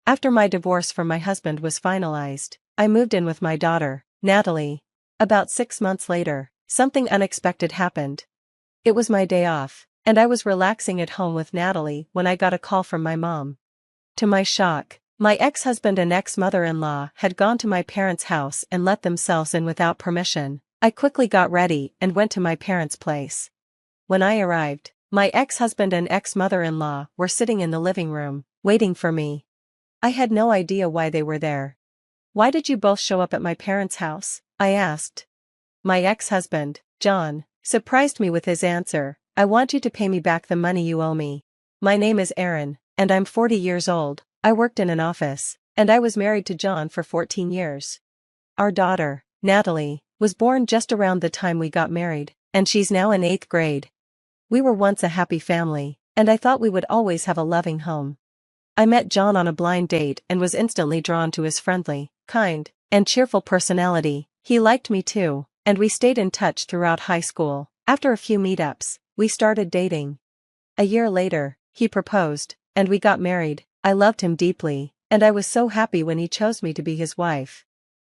After my divorce from my husband was finalized, I moved in with my daughter, Natalie. About 6 months later, something unexpected happened. It was my day off, and I was relaxing at home with Natalie when I got a call from my mom. To my shock, my ex-husband and ex-mother-in-law had gone to my parents' house and let themselves in without permission. I quickly got ready and went to my parents' place. When I arrived, my ex-husband and ex-mother-in-law were sitting in the living room, waiting for me. I had no idea why they were there. "Why did you both show up at my parents' house?" I asked. My ex-husband, John, surprised me with his answer, "I want you to pay me back the money you owe me. My name is Aaron, and I'm 40 years old. I worked in an office, and I was married to John for 14 years. Our daughter, Natalie, was born just around the time we got married, and she's now in 8th grade. We were once a happy family, and I thought we would always have a loving home." I met John on a blind date and was instantly drawn to his friendly, kind, and cheerful personality. He liked me too, and we stayed in touch throughout high school. After a few meetups, we started dating. A year later, he proposed, and we got married. I loved him deeply, and I was so happy when he chose me to be his wife.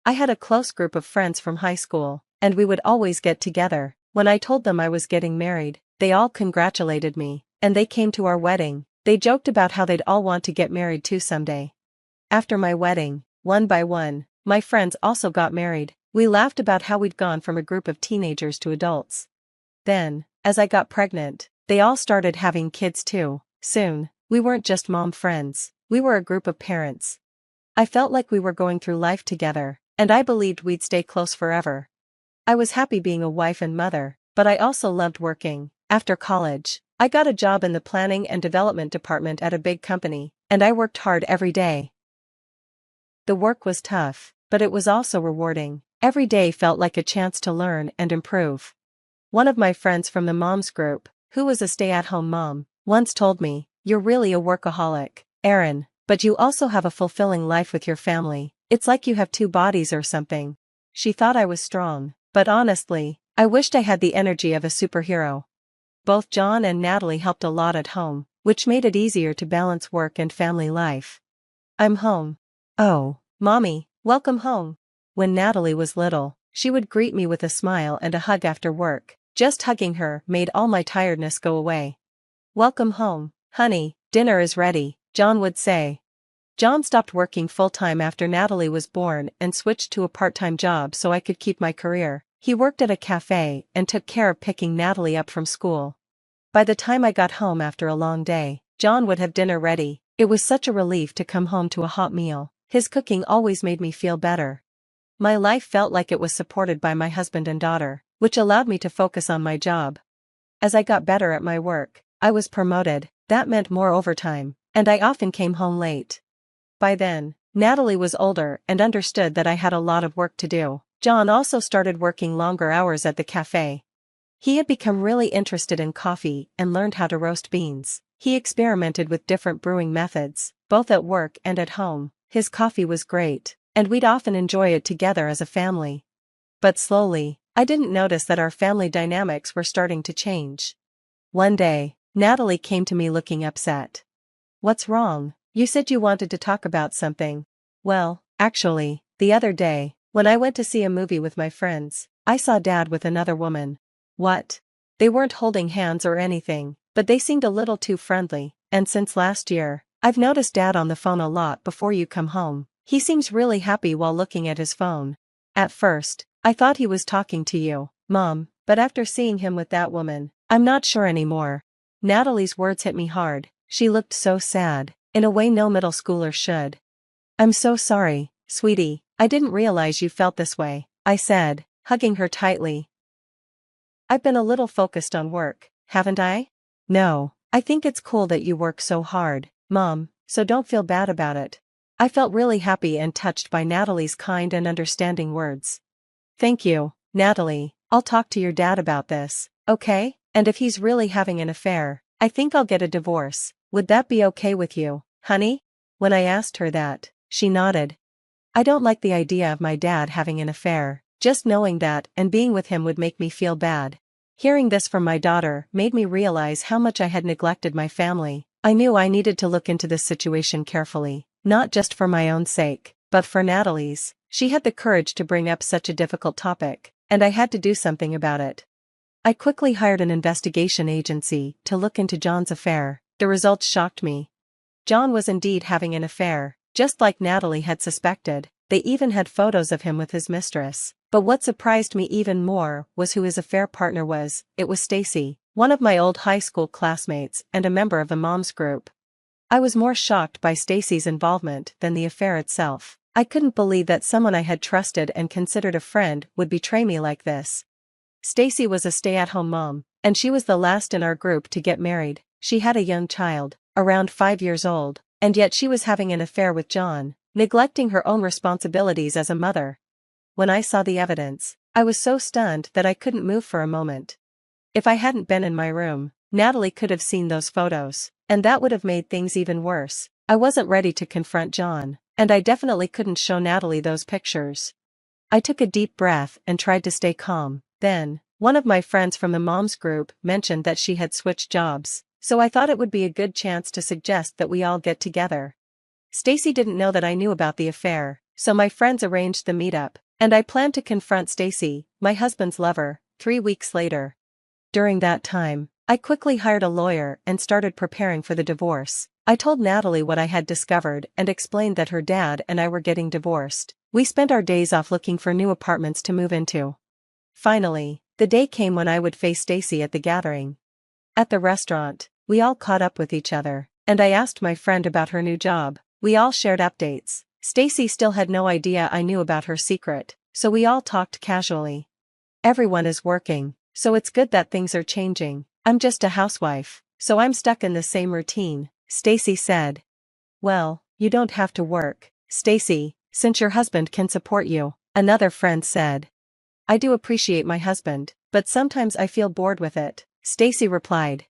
I had a close group of friends from high school, and we would always get together. When I told them I was getting married, they all congratulated me, and they came to our wedding. They joked about how they'd all want to get married too someday. After my wedding, one by one, my friends also got married. We laughed about how we'd gone from a group of teenagers to adults. Then, as I got pregnant, they all started having kids too. Soon, we weren't just mom friends, we were a group of parents. I felt like we were going through life together, and I believed we'd stay close forever. I was happy being a wife and mother, but I also loved working. After college, I got a job in the planning and development department at a big company, and I worked hard every day. The work was tough, but it was also rewarding. Every day felt like a chance to learn and improve. One of my friends from the moms group, who was a stay-at-home mom, once told me, "You're really a workaholic, Aaron, but you also have a fulfilling life with your family. It's like you have two bodies or something." She thought I was strong, but honestly, I wished I had the energy of a superhero. Both John and Natalie helped a lot at home, which made it easier to balance work and family life. "I'm home." "Oh, Mommy, welcome home." When Natalie was little, she would greet me with a smile and a hug after work. Just hugging her made all my tiredness go away. "Welcome home, honey, dinner is ready," John would say. John stopped working full-time after Natalie was born and switched to a part-time job so I could keep my career. He worked at a cafe and took care of picking Natalie up from school. By the time I got home after a long day, John would have dinner ready. It was such a relief to come home to a hot meal. His cooking always made me feel better. My life felt like it was supported by my husband and daughter, which allowed me to focus on my job. As I got better at my work, I was promoted. That meant more overtime, and I often came home late. By then, Natalie was older and understood that I had a lot of work to do. John also started working longer hours at the cafe. He had become really interested in coffee and learned how to roast beans. He experimented with different brewing methods, both at work and at home. His coffee was great, and we'd often enjoy it together as a family. But slowly, I didn't notice that our family dynamics were starting to change. One day, Natalie came to me looking upset. "What's wrong? You said you wanted to talk about something." "Well, actually, the other day, when I went to see a movie with my friends, I saw Dad with another woman." "What?" "They weren't holding hands or anything, but they seemed a little too friendly, and since last year, I've noticed Dad on the phone a lot before you come home. He seems really happy while looking at his phone. At first, I thought he was talking to you, Mom, but after seeing him with that woman, I'm not sure anymore." Natalie's words hit me hard. She looked so sad, in a way no middle schooler should. "I'm so sorry, sweetie, I didn't realize you felt this way," I said, hugging her tightly. "I've been a little focused on work, haven't I?" "No, I think it's cool that you work so hard, Mom, so don't feel bad about it." I felt really happy and touched by Natalie's kind and understanding words. "Thank you, Natalie, I'll talk to your dad about this, okay? And if he's really having an affair, I think I'll get a divorce. Would that be okay with you, honey?" When I asked her that, she nodded. I don't like the idea of my dad having an affair. Just knowing that and being with him would make me feel bad. Hearing this from my daughter made me realize how much I had neglected my family. I knew I needed to look into this situation carefully. not just for my own sake, but for Natalie's. She had the courage to bring up such a difficult topic, and I had to do something about it. I quickly hired an investigation agency to look into John's affair. The results shocked me. John was indeed having an affair, just like Natalie had suspected. They even had photos of him with his mistress. But what surprised me even more was who his affair partner was. It was Stacy, one of my old high school classmates and a member of the mom's group. I was more shocked by Stacy's involvement than the affair itself. I couldn't believe that someone I had trusted and considered a friend would betray me like this. Stacy was a stay-at-home mom, and she was the last in our group to get married. She had a young child, around 5 years old, and yet she was having an affair with John, neglecting her own responsibilities as a mother. When I saw the evidence, I was so stunned that I couldn't move for a moment. If I hadn't been in my room, Natalie could have seen those photos, and that would have made things even worse. I wasn't ready to confront John, and I definitely couldn't show Natalie those pictures. I took a deep breath and tried to stay calm. Then, one of my friends from the mom's group mentioned that she had switched jobs, so I thought it would be a good chance to suggest that we all get together. Stacy didn't know that I knew about the affair, so my friends arranged the meetup, and I planned to confront Stacy, my husband's lover, 3 weeks later. During that time, I quickly hired a lawyer and started preparing for the divorce. I told Natalie what I had discovered and explained that her dad and I were getting divorced. We spent our days off looking for new apartments to move into. Finally, the day came when I would face Stacy at the gathering. At the restaurant, we all caught up with each other, and I asked my friend about her new job. We all shared updates. Stacy still had no idea I knew about her secret, so we all talked casually. Everyone is working, so it's good that things are changing. I'm just a housewife, so I'm stuck in the same routine, Stacy said. Well, you don't have to work, Stacy, since your husband can support you, another friend said. I do appreciate my husband, but sometimes I feel bored with it, Stacy replied.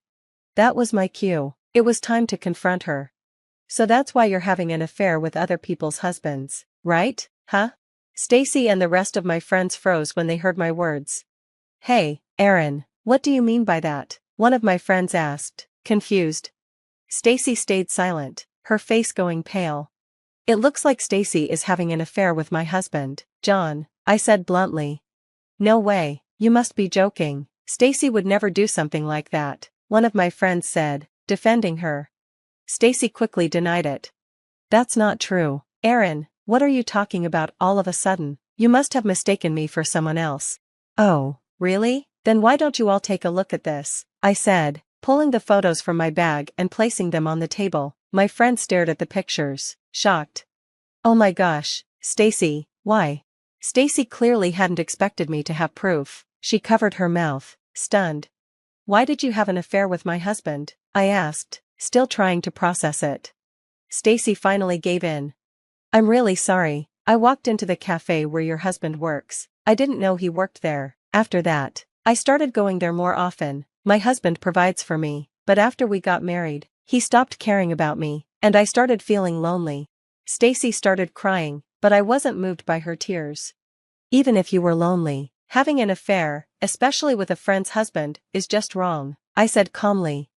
That was my cue. It was time to confront her. So that's why you're having an affair with other people's husbands, right? Huh? Stacy and the rest of my friends froze when they heard my words. Hey, Aaron, what do you mean by that? One of my friends asked, confused. Stacy stayed silent, her face going pale. It looks like Stacy is having an affair with my husband, John, I said bluntly. No way, you must be joking. Stacy would never do something like that, one of my friends said, defending her. Stacy quickly denied it. That's not true. Aaron, what are you talking about all of a sudden? You must have mistaken me for someone else. Oh, really? Then why don't you all take a look at this? I said, pulling the photos from my bag and placing them on the table. My friend stared at the pictures, shocked. Oh my gosh, Stacy, why? Stacy clearly hadn't expected me to have proof. She covered her mouth, stunned. Why did you have an affair with my husband? I asked, still trying to process it. Stacy finally gave in. I'm really sorry. I walked into the cafe where your husband works. I didn't know he worked there. After that, I started going there more often. My husband provides for me, but after we got married, he stopped caring about me, and I started feeling lonely. Stacy started crying, but I wasn't moved by her tears. Even if you were lonely, having an affair, especially with a friend's husband, is just wrong, I said calmly.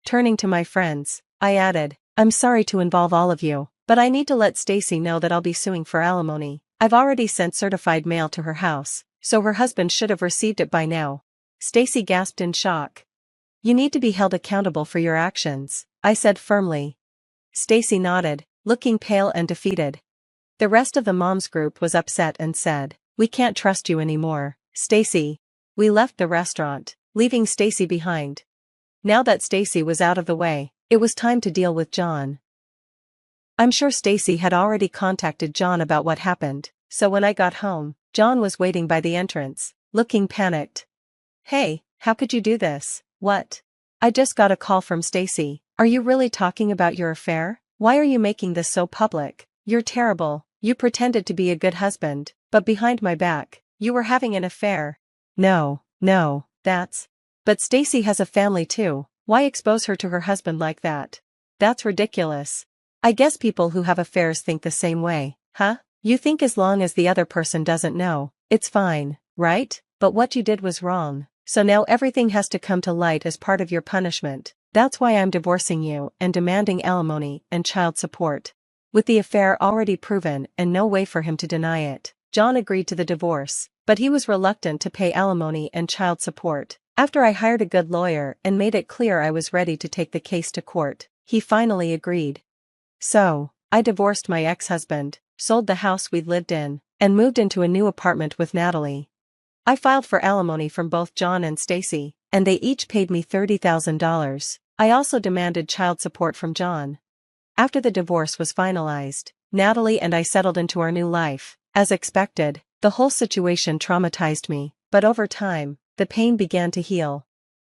Turning to my friends, I added, I'm sorry to involve all of you, but I need to let Stacy know that I'll be suing for alimony. I've already sent certified mail to her house, so her husband should have received it by now. Stacy gasped in shock. You need to be held accountable for your actions, I said firmly. Stacy nodded, looking pale and defeated. The rest of the mom's group was upset and said, we can't trust you anymore, Stacy. We left the restaurant, leaving Stacy behind. Now that Stacy was out of the way, it was time to deal with John. I'm sure Stacy had already contacted John about what happened, so when I got home, John was waiting by the entrance, looking panicked. Hey, how could you do this? What? I just got a call from Stacy. Are you really talking about your affair? Why are you making this so public? You're terrible. You pretended to be a good husband, but behind my back, you were having an affair. No, that's... But Stacy has a family too. Why expose her to her husband like that? That's ridiculous. I guess people who have affairs think the same way, huh? You think as long as the other person doesn't know, it's fine, right? But what you did was wrong, so now everything has to come to light as part of your punishment. That's why I'm divorcing you and demanding alimony and child support. With the affair already proven and no way for him to deny it, John agreed to the divorce, but he was reluctant to pay alimony and child support. After I hired a good lawyer and made it clear I was ready to take the case to court, he finally agreed. So, I divorced my ex-husband, sold the house we'd lived in, and moved into a new apartment with Natalie. I filed for alimony from both John and Stacy, and they each paid me $30,000. I also demanded child support from John. After the divorce was finalized, Natalie and I settled into our new life. As expected, the whole situation traumatized me, but over time, the pain began to heal.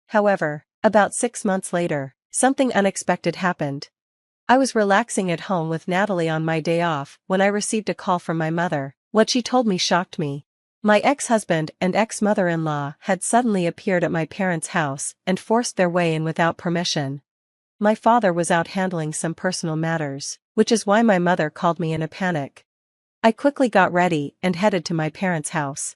However, about 6 months later, something unexpected happened. I was relaxing at home with Natalie on my day off when I received a call from my mother. What she told me shocked me. My ex-husband and ex-mother-in-law had suddenly appeared at my parents' house and forced their way in without permission. My father was out handling some personal matters, which is why my mother called me in a panic. I quickly got ready and headed to my parents' house.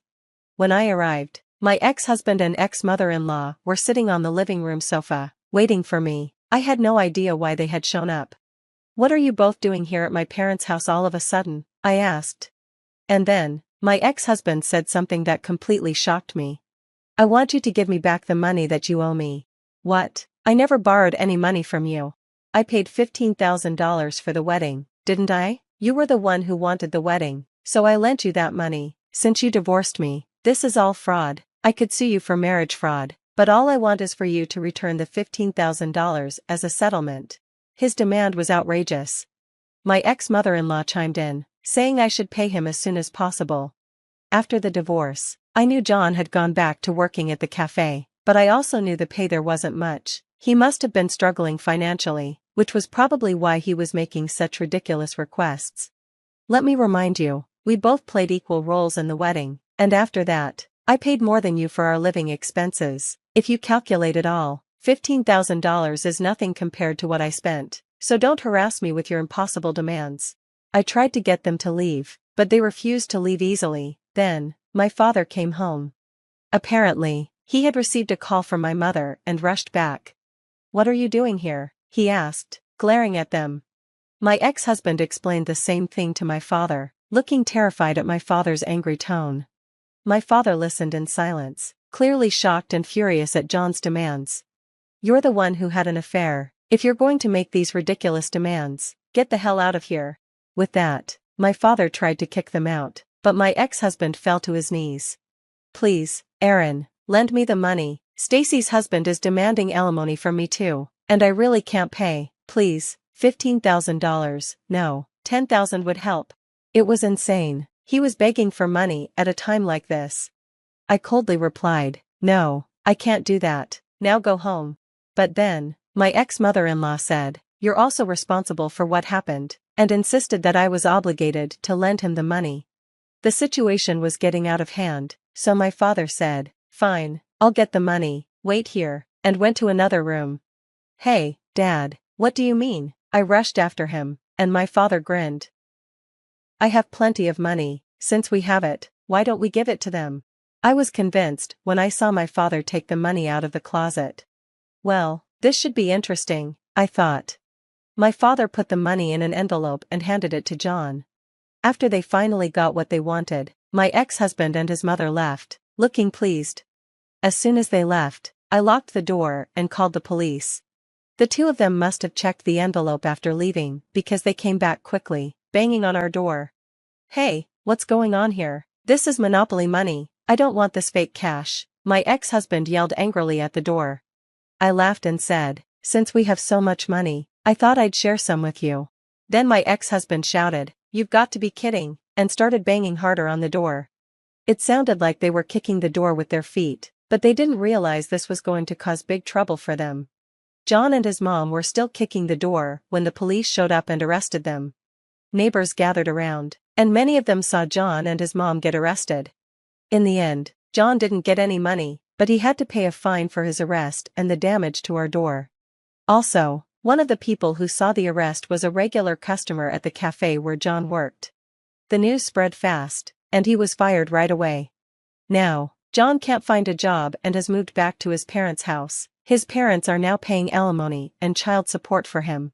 When I arrived, my ex-husband and ex-mother-in-law were sitting on the living room sofa, waiting for me. I had no idea why they had shown up. "What are you both doing here at my parents' house all of a sudden?" I asked. And then, my ex-husband said something that completely shocked me. "I want you to give me back the money that you owe me." "What? I never borrowed any money from you. I paid $15,000 for the wedding, didn't I? You were the one who wanted the wedding, so I lent you that money. Since you divorced me, this is all fraud. I could sue you for marriage fraud, but all I want is for you to return the $15,000 as a settlement." His demand was outrageous. My ex-mother-in-law chimed in, saying I should pay him as soon as possible. After the divorce, I knew John had gone back to working at the cafe, but I also knew the pay there wasn't much. He must have been struggling financially, which was probably why he was making such ridiculous requests. Let me remind you, we both played equal roles in the wedding, and after that, I paid more than you for our living expenses. If you calculate it all, $15,000 is nothing compared to what I spent, so don't harass me with your impossible demands. I tried to get them to leave, but they refused to leave easily. Then, my father came home. Apparently, he had received a call from my mother and rushed back. "What are you doing here?" he asked, glaring at them. My ex-husband explained the same thing to my father, looking terrified at my father's angry tone. My father listened in silence, clearly shocked and furious at John's demands. "You're the one who had an affair. If you're going to make these ridiculous demands, get the hell out of here." With that, my father tried to kick them out, but my ex-husband fell to his knees. "Please, Aaron, lend me the money. Stacy's husband is demanding alimony from me too, and I really can't pay. Please, $15,000, no, $10,000 would help." It was insane. He was begging for money at a time like this. I coldly replied, "No, I can't do that. Now go home." But then, my ex-mother-in-law said, "You're also responsible for what happened," and insisted that I was obligated to lend him the money. The situation was getting out of hand, so my father said, "Fine, I'll get the money, wait here," and went to another room. "Hey, Dad, what do you mean?" I rushed after him, and my father grinned. "I have plenty of money. Since we have it, why don't we give it to them?" I was convinced when I saw my father take the money out of the closet. Well, this should be interesting, I thought. My father put the money in an envelope and handed it to John. After they finally got what they wanted, my ex-husband and his mother left, looking pleased. As soon as they left, I locked the door and called the police. The two of them must have checked the envelope after leaving, because they came back quickly, banging on our door. "Hey, what's going on here? This is Monopoly money. I don't want this fake cash," my ex-husband yelled angrily at the door. I laughed and said, "Since we have so much money, I thought I'd share some with you." Then my ex-husband shouted, "You've got to be kidding," and started banging harder on the door. It sounded like they were kicking the door with their feet, but they didn't realize this was going to cause big trouble for them. John and his mom were still kicking the door when the police showed up and arrested them. Neighbors gathered around, and many of them saw John and his mom get arrested. In the end, John didn't get any money, but he had to pay a fine for his arrest and the damage to our door. Also, one of the people who saw the arrest was a regular customer at the cafe where John worked. The news spread fast, and he was fired right away. Now, John can't find a job and has moved back to his parents' house. His parents are now paying alimony and child support for him.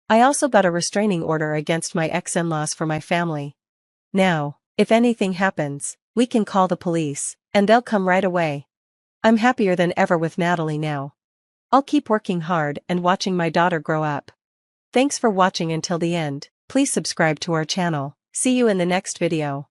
I also got a restraining order against my ex-in-laws for my family. Now, if anything happens, we can call the police, and they'll come right away. I'm happier than ever with Natalie now. I'll keep working hard and watching my daughter grow up. Thanks for watching until the end. Please subscribe to our channel. See you in the next video.